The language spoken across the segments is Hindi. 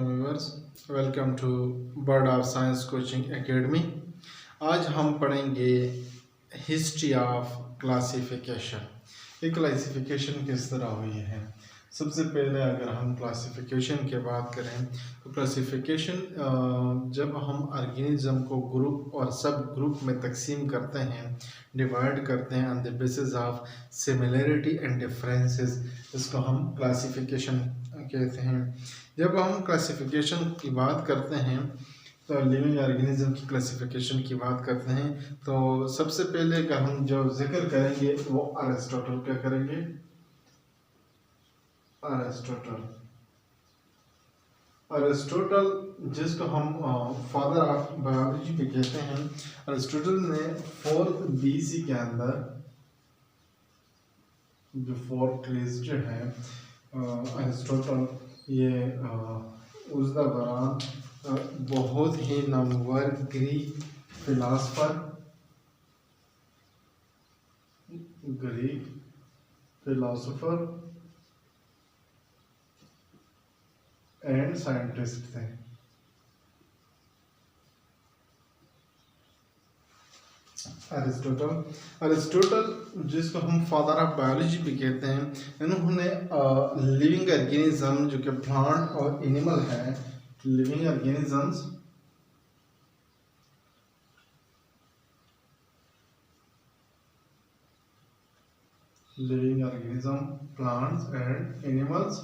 Viewers, welcome to bird of science coaching academy. आज हम पढ़ेंगे हिस्ट्री ऑफ क्लासिफिकेशन। ये क्लासिफिकेशन किस तरह हुई है। सबसे पहले अगर हम क्लासिफिकेशन की बात करें तो क्लासिफिकेशन जब हम ऑर्गेनिज्म को ग्रुप और सब ग्रुप में तकसीम करते हैं, डिवाइड करते हैं on the basis of similarity and differences, इसको हम क्लासिफिकेशन कहते हैं। जब हम क्लासिफिकेशन की बात करते हैं तो लिविंग ऑर्गेनिज्म की क्लासिफिकेशन की बात करते हैं तो सबसे पहले का हम जो जिक्र करेंगे वो अरिस्टोटल क्या करेंगे, अरिस्टोटल जिसको हम फादर ऑफ बायोलॉजी भी कहते हैं। अरिस्टोटल ने 4th BC के अंदर जो 4th है अरिस्टोटल, ये उस दौरान बहुत ही नामवर ग्रीक फिलासफर एंड साइंटिस्ट थे। अरिस्टोटल जिसको हम फादर ऑफ बायोलॉजी भी कहते हैं, इन्होंने लिविंग ऑर्गेनिज्म जो कि प्लांट और एनिमल है, living organisms plants and animals,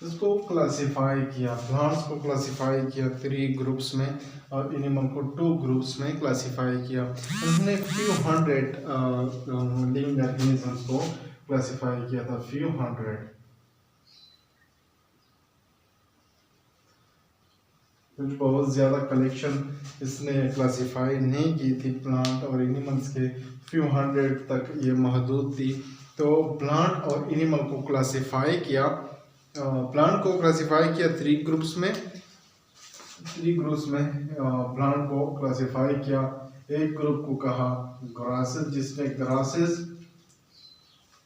इसको क्लासिफाई किया। प्लांट्स को क्लासिफाई किया 3 ग्रुप्स में और एनिमल को 2 ग्रुप्स में क्लासिफाई किया। उन्होंने few hundred लिविंग ऑर्गेनिजम्स को क्लासिफाई किया था, few hundred। कुछ बहुत ज़्यादा कलेक्शन इसने क्लासिफाई नहीं की थी प्लांट और एनिमल्स के, few hundred तक ये महदूद थी। तो प्लांट और एनिमल को क्लासिफाई किया, प्लांट को क्लासिफाई किया 3 ग्रुप्स में। प्लांट को क्लासिफाई किया। एक ग्रुप को कहा ग्रासेस, जिसमें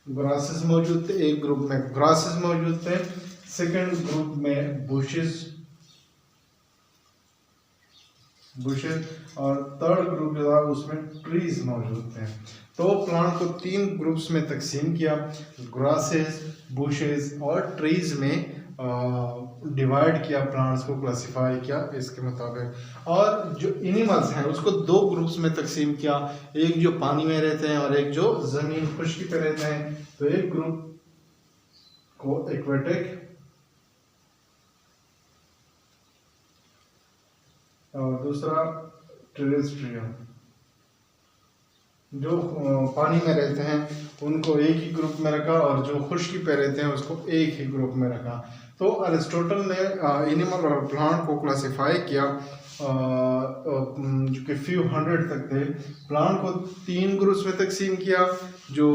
ग्रासेस मौजूद थे, एक ग्रुप में ग्रासेस मौजूद थे। सेकंड ग्रुप में बुशेस और थर्ड ग्रुप जो था उसमें ट्रीज मौजूद थे। तो प्लांट को 3 ग्रुप्स में तकसीम किया, ग्रासेस, बुशेस और ट्रीज में डिवाइड किया, प्लांट्स को क्लासिफाई किया इसके मुताबिक। और जो एनिमल्स हैं उसको 2 ग्रुप्स में तकसीम किया, एक जो पानी में रहते हैं और एक जो जमीन खुश्की पे रहते हैं। तो एक ग्रुप को एक्वेटिक और दूसरा टेरेस्ट्रियल। जो पानी में रहते हैं उनको एक ही ग्रुप में रखा और जो खुश्की पे रहते हैं उसको एक ही ग्रुप में रखा। तो अरिस्टोटल ने एनिमल और प्लांट को क्लासिफाई किया जो कि few hundred तक थे। प्लांट को 3 ग्रुप्स में तकसीम किया, जो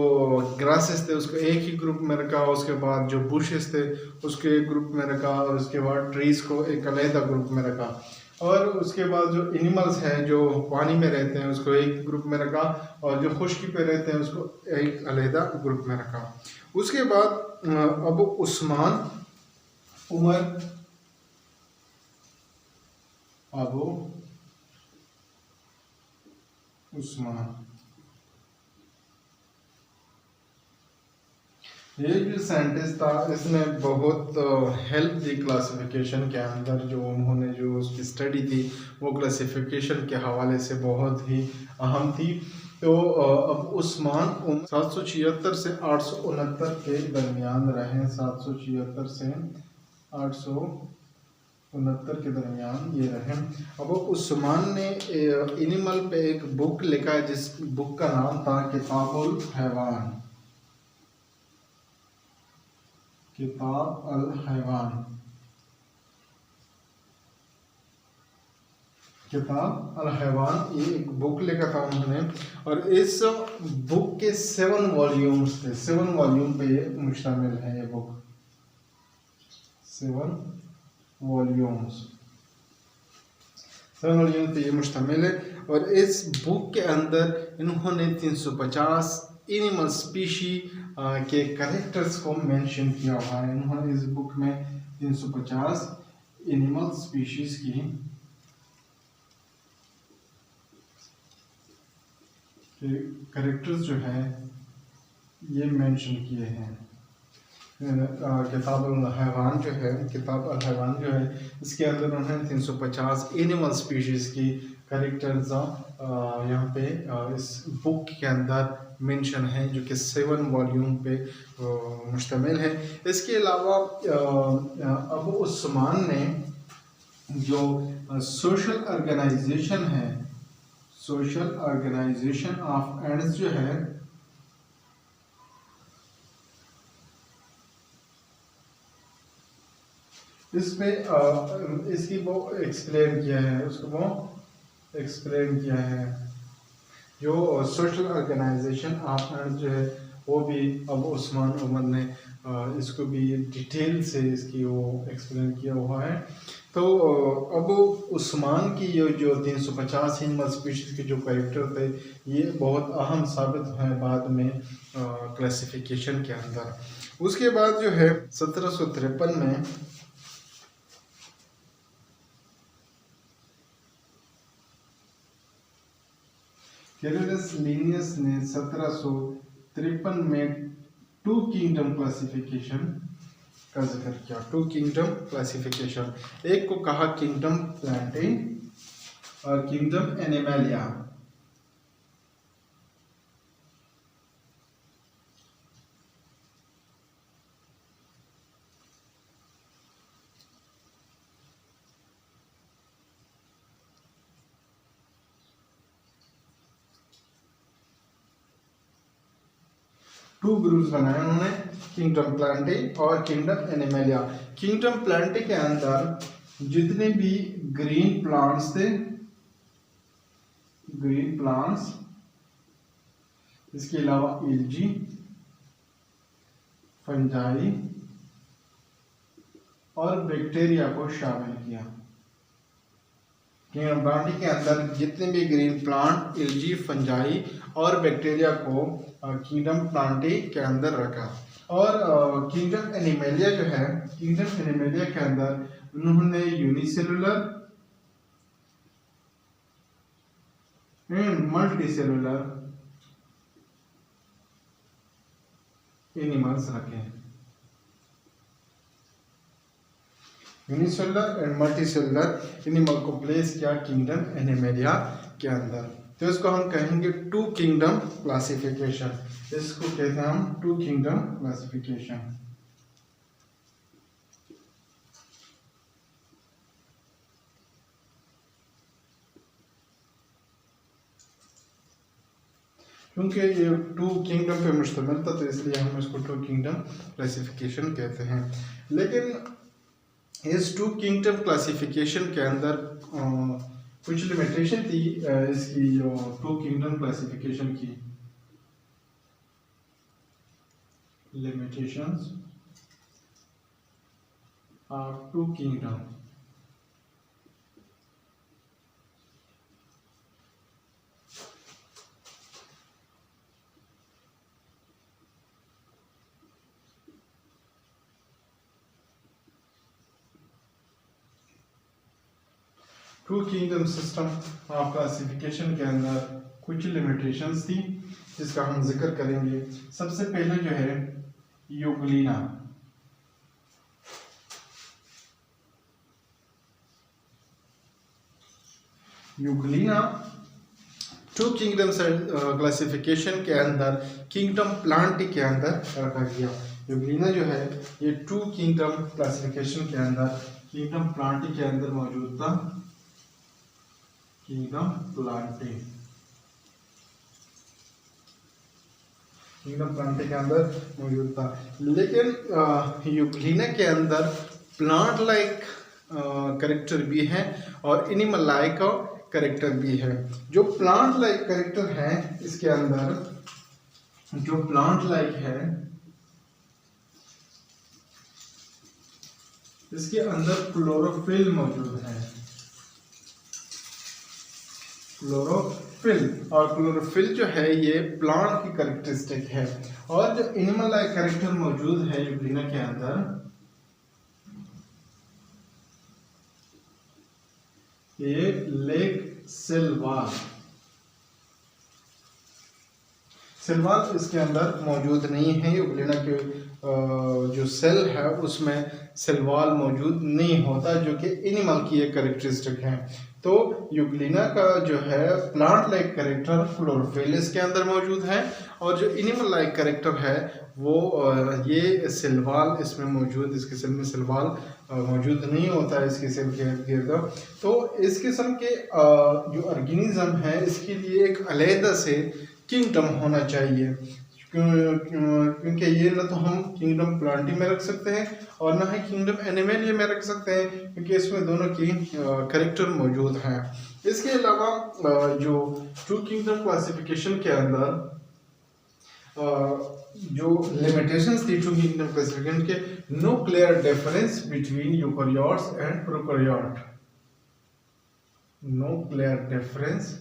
ग्रासेस थे उसको एक ही ग्रुप में रखा, उसके बाद जो बुशेस थे उसको एक ग्रुप में रखा और उसके बाद ट्रीज को एक अलग ग्रुप में रखा। और उसके बाद जो एनिमल्स हैं जो पानी में रहते हैं उसको एक ग्रुप में रखा और जो खुश्की पे रहते हैं उसको एक अलहदा ग्रुप में रखा। उसके बाद अबू उस्मान ये जो साइंटिस्ट था इसने बहुत हेल्प दी क्लासिफिकेशन के अंदर। जो उन्होंने जो उसकी स्टडी थी वो क्लासिफिकेशन के हवाले से बहुत ही अहम थी। तो अब उस्मान 776 से 869 के दरमियान रहे, 776 से 869 के दरमियान ये रहे। अब उस्मान ने एनिमल पे एक बुक लिखा है जिस बुक का नाम था किताब अल हैवान। ये एक बुक लिखा था उन्होंने और इस बुक के 7 वॉल्यूम्स थे। 7 वॉल्यूम पे ये मुश्तमिल है। ये बुक 7 वॉल्यूम्स पे ये मुश्तमिल है। और इस बुक के अंदर इन्होंने 350 एनिमल स्पीशी के कैरेक्टर्स को मेंशन किया हुआ है। उन्होंने इस बुक में 350 एनिमल स्पीशीज की कैरेक्टर्स जो है ये मेंशन किए हैं। किताब अल हैवान जो है, किताब अल हैवान जो है, इसके अंदर उन्होंने 350 एनिमल स्पीशीज़ की कैरेक्टर्स यहाँ पे इस बुक के अंदर मेंशन है, जो कि 7 वॉल्यूम पे मुश्तमिल है। इसके अलावा अबू उस्मान ने जो सोशल ऑर्गेनाइजेशन है, सोशल ऑर्गेनाइजेशन ऑफ एंड्स जो है, इसमें इसकी वो एक्सप्लेन किया है, उसको वो एक्सप्लेन किया है। जो सोशल ऑर्गेनाइजेशन ऑफ एंड्स जो है वो भी अबू उस्मान उमर ने इसको भी डिटेल से इसकी वो एक्सप्लेन किया हुआ है। तो अबू उस्मान की ये जो 350 एनिमल स्पीशीज़ के जो कैरेक्टर थे ये बहुत अहम साबित हैं बाद में क्लासिफिकेशन के अंदर। उसके बाद जो है 1753 में कैरोलस लिनियस ने 1753 में 2 किंगडम क्लासिफिकेशन का जिक्र किया। 2 किंगडम क्लासिफिकेशन, एक को कहा किंगडम प्लांटे और किंगडम एनिमलिया। टू ग्रुप्स बनाए उन्होंने, किंगडम प्लांटे और किंगडम एनिमलिया। किंगडम प्लांटे के अंदर जितने भी ग्रीन प्लांट्स थे, ग्रीन प्लांट्स, इसके अलावा एल्गी, फंजाई और बैक्टीरिया को शामिल किया। किंगडम प्लांटे के अंदर जितने भी ग्रीन प्लांट, एल्गी, फंजाई और बैक्टीरिया को किंगडम प्लांटे के अंदर रखा। और किंगडम एनिमलिया जो है, किंगडम एनिमलिया के अंदर उन्होंने यूनिसेलुलर एंड मल्टीसेलुलर एनिमल्स रखे। यूनिसेलुलर एंड मल्टीसेलुलर एनिमल को प्लेस किया किंगडम एनिमलिया के अंदर। तो इसको हम कहेंगे 2 किंगडम क्लासिफिकेशन। इसको कहते हैं हम 2 किंगडम क्लासिफिकेशन। क्योंकि ये 2 किंगडम पे मुश्तमिल था तो इसलिए हम इसको 2 किंगडम क्लासिफिकेशन कहते हैं। लेकिन इस 2 किंगडम क्लासिफिकेशन के अंदर कुछ लिमिटेशन थी इसकी, जो 2 किंगडम क्लासिफिकेशन की limitations of 2 kingdom. Two kingdom system of classification के अंदर कुछ लिमिटेशंस थी जिसका हम जिक्र करेंगे। सबसे पहले जो है यूग्लिना। यूग्लिना 2 किंगडम क्लासिफिकेशन के अंदर किंगडम प्लांट के अंदर रखा गया। यूग्लिना जो है ये 2 किंगडम क्लासिफिकेशन के अंदर किंगडम प्लांट के अंदर मौजूद था। किंगडम प्लांटे, किंगडम प्लांटे के अंदर मौजूद था। लेकिन यूग्लिना के अंदर प्लांट लाइक कैरेक्टर भी है और एनिमल लाइक कैरेक्टर भी है। जो प्लांट लाइक कैरेक्टर है इसके अंदर, जो प्लांट लाइक है इसके अंदर क्लोरोफिल मौजूद है। क्लोरोफिल क्लोरोफिल, और क्लोरोफिल जो है ये प्लांट की कैरेक्टरिस्टिक है। और जो एनिमल लाइक कैरेक्टर मौजूद है यूग्लिना के अंदर, ये lack cell wall, cell wall इसके अंदर मौजूद नहीं है। यूग्लिना के जो सेल है उसमें सेल वॉल मौजूद नहीं होता, जो कि एनिमल की एक कैरेक्टरिस्टिक है। तो यूग्लिना का जो है प्लांट लाइक कैरेक्टर क्लोरोफिल इसके अंदर मौजूद है, और जो एनिमल लाइक कैरेक्टर है वो ये सेल वॉल इसमें मौजूद, इसके सेल में सेल वॉल मौजूद नहीं होता है इसके सेल के गिर्द। तो इस किस्म के जो ऑर्गेनिज्म है इसके लिए एक अलग से किंगडम होना चाहिए, क्योंकि ये ना तो हम किंगडम प्लांटी में रख सकते हैं और ना ही किंगडम एनिमल में रख सकते हैं, क्योंकि इसमें दोनों की कैरेक्टर मौजूद हैं। इसके अलावा जो टू किंगडम क्लासिफिकेशन के अंदर जो लिमिटेशंस थी टू किंगडम क्लासिफिकेशन के, no clear difference between eukaryotes and prokaryote, no clear difference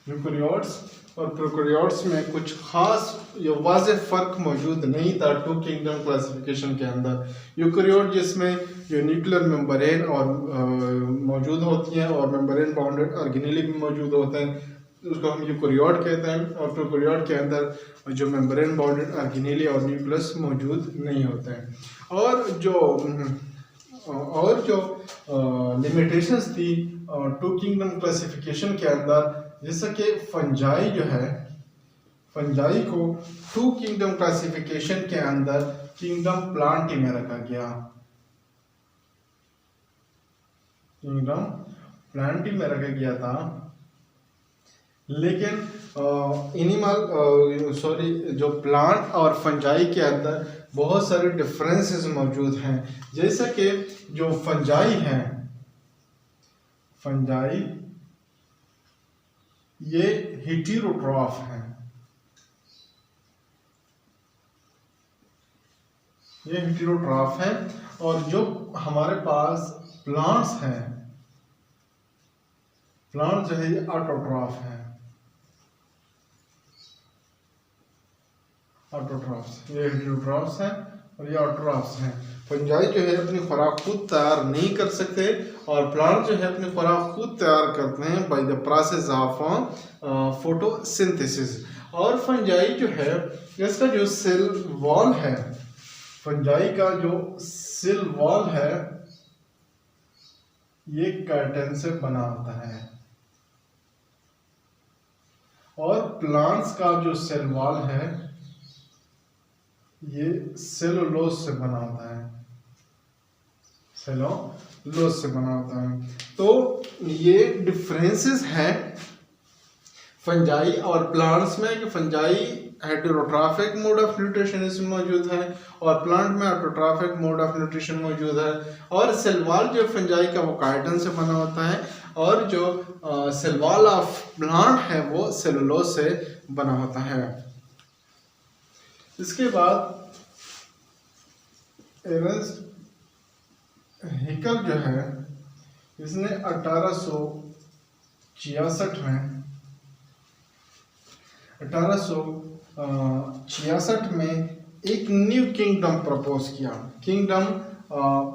eukaryotes और प्रोकैरियोट्स में कुछ खास या वाज़ेह फ़र्क मौजूद नहीं था टू किंगडम क्लासिफिकेशन के अंदर। यूकैरियोट जिसमें जो न्यूक्लियर मेम्ब्रेन और मौजूद होती हैं और मेम्ब्रेन बाउंडेड ऑर्गेनेली भी मौजूद होते हैं, उसको हम यूकैरियोट कहते हैं। और प्रोकैरियोट के अंदर जो मेम्ब्रेन बाउंडेड ऑर्गेनेली और न्यूक्लियस मौजूद नहीं होते हैं। और जो लिमिटेशंस थी टू किंगडम क्लासिफिकेशन के अंदर, जैसा कि फंजाई जो है, फंजाई को टू किंगडम क्लासिफिकेशन के अंदर किंगडम प्लांटी में रखा गया, किंगडम प्लांटी में रखा गया था। लेकिन जो प्लांट और फंजाई के अंदर बहुत सारे डिफरेंसेस मौजूद हैं। जैसा कि जो फंजाई हैं, फंजाई ये हेटेरोट्रॉफ हैं, ये हेटेरोट्रॉफ हैं। और जो हमारे पास प्लांट्स हैं, प्लांट जो है ये ऑटोट्रॉफ हैं, ऑटोट्रॉफ्स, ये हेटेरोट्रॉफ्स हैं और ये ऑटोट्रॉफ्स हैं। फंजाई जो है अपनी खुराक खुद तैयार नहीं कर सकते, और प्लांट जो है अपनी खुराक खुद तैयार करते हैं by the process of photosynthesis. और फंजाई जो है इसका जो सेल वॉल है, फंजाई का जो सेल वॉल है ये काइटिन से बना होता है, और प्लांट्स का जो सेल वॉल है ये सेलुलोज से बना होता है, सेलुलोज से बना होता है। तो ये डिफरेंसेस हैं फंजाई और प्लांट्स में, कि fungi heterotrophic mode of nutrition इसमें मौजूद है और प्लांट में ऑटोट्रॉफिक मोड ऑफ न्यूट्रिशन मौजूद है। और सेल वॉल जो फंजाई का वो काइटिन से बना होता है, और जो सेल वॉल ऑफ प्लांट है वो सेलुलोज से बना होता है। इसके बाद एरनस्ट हैकेल जो है इसने 1866 में एक न्यू किंगडम प्रपोज किया, किंगडम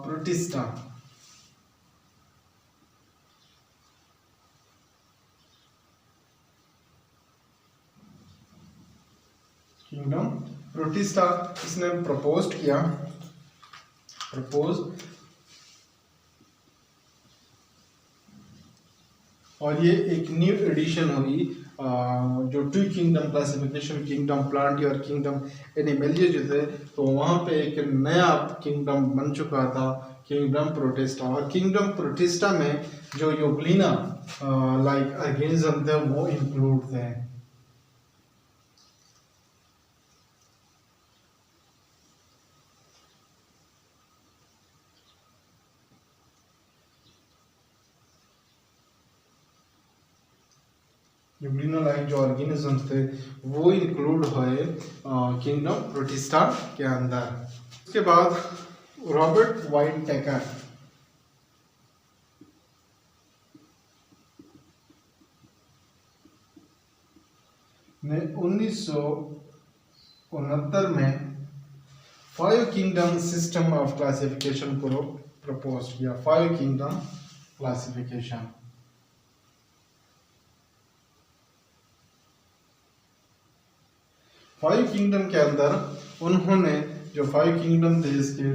प्रोटिस्टा। किंगडम प्रोटिस्टा इसने प्रपोज किया, और ये एक न्यू एडिशन हुई जो two kingdom classification, kingdom plantae और किंगडम एनिमलिया जो थे, तो वहाँ पे एक नया किंगडम बन चुका था, किंगडम प्रोटिस्टा। और किंगडम प्रोटिस्टा में जो यूग्लिना लाइक ऑर्गेनिज्म थे वो इंक्लूड थे। यूग्लिनोलाइट जो ऑर्गेनिजम्स थे वो इंक्लूड हुए किंगडम प्रोटिस्टा के अंदर। उसके बाद रॉबर्ट वाइटेकर ने 1969 में 5 किंगडम सिस्टम ऑफ क्लासिफिकेशन को प्रपोज किया। 5 किंगडम क्लासिफिकेशन। 5 किंगडम के अंदर उन्होंने जो 5 किंगडम थे इसके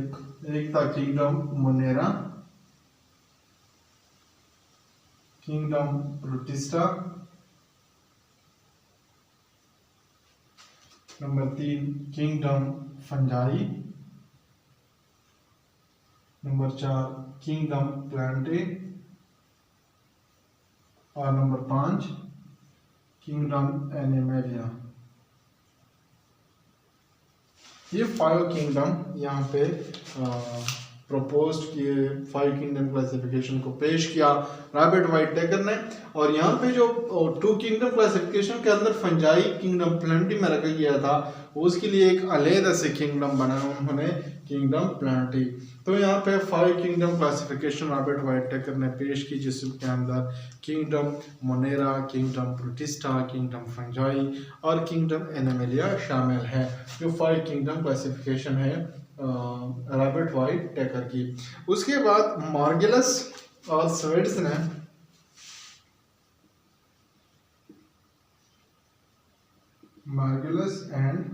एक था kingdom Monera, kingdom protista, number 3 kingdom fungi, number 4 kingdom Plantae और नंबर 5 किंगडम एनिमेलिया। ये 5 किंगडम यहाँ पे प्रपोज किए, 5 किंगडम क्लासिफिकेशन को पेश किया रॉबर्ट वाइटेकर ने। और यहाँ पे जो 2 किंगडम क्लासिफिकेशन के अंदर फंजाई किंगडम प्लांटी में रखा गया था, उसके लिए एक अलग से किंगडम बनाया उन्होंने, किंगडम प्लांटी। तो यहाँ पे 5 किंगडम क्लासिफिकेशन रॉबर्ट वाइटेकर ने पेश की, जिसके अंदर kingdom Monera, kingdom protista, kingdom fungi और किंगडम एनिमेलिया शामिल है। जो 5 किंगडम क्लासिफिकेशन है रॉबर्ट वाइटेकर की। उसके बाद मार्गेलस और स्वेड्स ने मार्गेलस एंड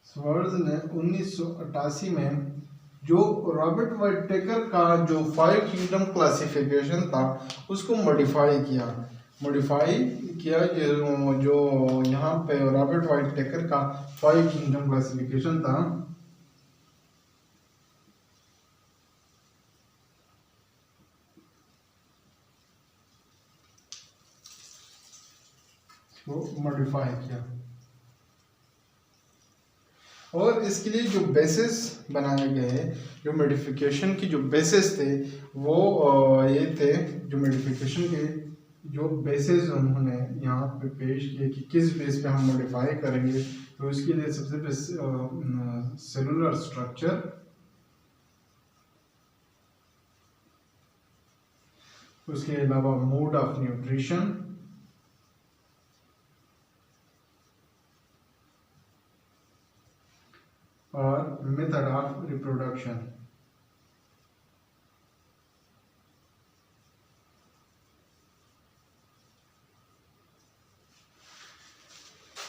स्वर्ड्स ने 1988 में जो रॉबर्ट वाइटेकर का जो 5 किंगडम क्लासिफिकेशन था उसको मॉडिफाई किया जो यहाँ पे रॉबर्ट वाइटेकर का 5 किंगडम क्लासिफिकेशन था वो मॉडिफाई किया। और इसके लिए जो बेसिस बनाए गए, जो मॉडिफिकेशन की जो बेसिस थे वो ये थे, जो मॉडिफिकेशन के जो बेसिस उन्होंने यहाँ पे पेश किए कि किस बेस पे हम मॉडिफाई करेंगे। तो इसके लिए सबसे पहले सेलुलर स्ट्रक्चर, उसके अलावा मोड ऑफ न्यूट्रिशन और मेथड ऑफ रिप्रोडक्शन।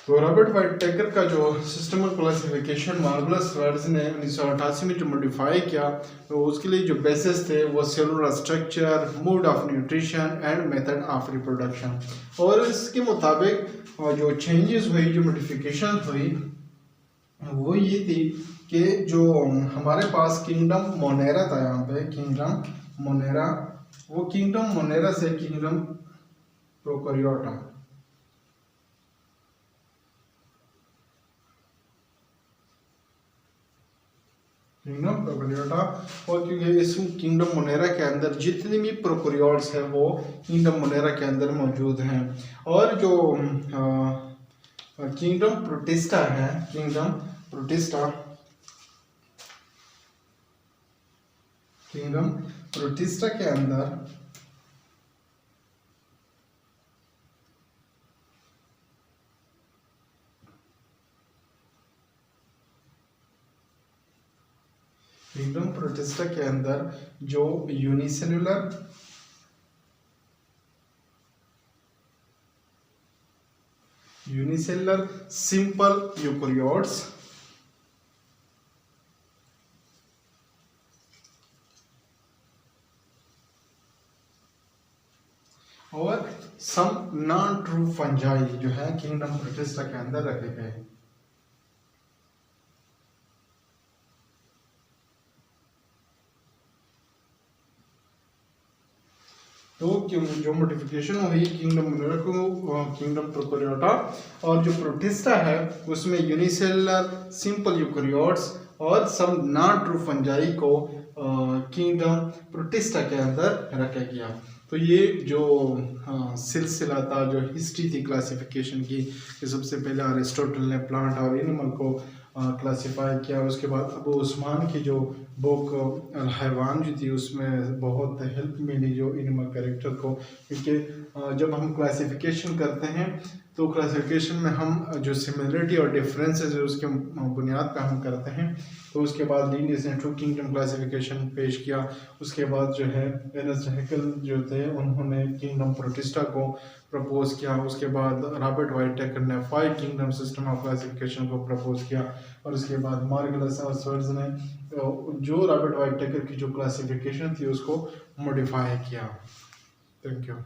तो रॉबर्ट वाइटेकर का जो सिस्टम ऑफ क्लासिफिकेशन मार्गेलस स्वर्ड्स ने 1988 में जो मॉडिफाई किया, तो उसके लिए जो बेसिस थे वो cellular structure, mode of nutrition and method of reproduction. और इसके मुताबिक जो चेंजेस हुई, जो मॉडिफिकेशन हुई वो ये थी कि जो हमारे पास किंगडम मोनेरा था, यहाँ पे किंगडम मोनेरा, वो किंगडम मोनेरा से किंगडम प्रोकैरियोटा, किंगडम प्रोकैरियोटा। और क्योंकि इस किंगडम मोनेरा के अंदर जितनी भी प्रोकैरियोट्स है वो किंगडम मोनेरा के अंदर मौजूद हैं। और जो किंगडम प्रोटिस्टा है, किंगडम प्रोटिस्टा के अंदर जो यूनिसेलुलर सिंपल यूकेरियोट्स और सम नॉन ट्रू फंजाई जो है किंगडम प्रोटिस्टा के अंदर रखे गए। तो जो मॉडिफिकेशन हुई किंगडम मोनेरा को किंगडम प्रोकैरियोटा, और जो प्रोटिस्टा है उसमें यूनिसेलुलर सिंपल यूकेरियोट्स और सम नॉन ट्रू फंजाई को किंगडम प्रोटिस्टा के अंदर रखा गया। तो ये जो सिलसिला था, जो हिस्ट्री थी क्लासिफिकेशन की, कि सबसे पहले अरिस्टोटल ने प्लांट और एनिमल को क्लासिफाई किया। उसके बाद अबू उस्मान की जो बुक अल हैवान जो थी उसमें बहुत हेल्प मिली जो एनिमल कैरेक्टर को, क्योंकि जब हम क्लासिफिकेशन करते हैं तो क्लासिफिकेशन में हम जो सिमिलरिटी और डिफरेंसेस है उसके बुनियाद पर हम करते हैं। तो उसके बाद लीनियस ने ट्रू किंगडम क्लासिफिकेशन पेश किया। उसके बाद जो है एर्नेस्ट हैकेल जो थे उन्होंने किंगडम प्रोटिस्टा को प्रपोज किया। उसके बाद रॉबर्ट वाइटेकर ने 5 किंगडम सिस्टम ऑफ क्लासिफिकेशन को प्रपोज किया। और उसके बाद मार्गलस और स्वर्ज ने जो रॉबर्ट वाइटेकर की जो क्लासिफिकेशन थी उसको मॉडिफाई किया। Thank you.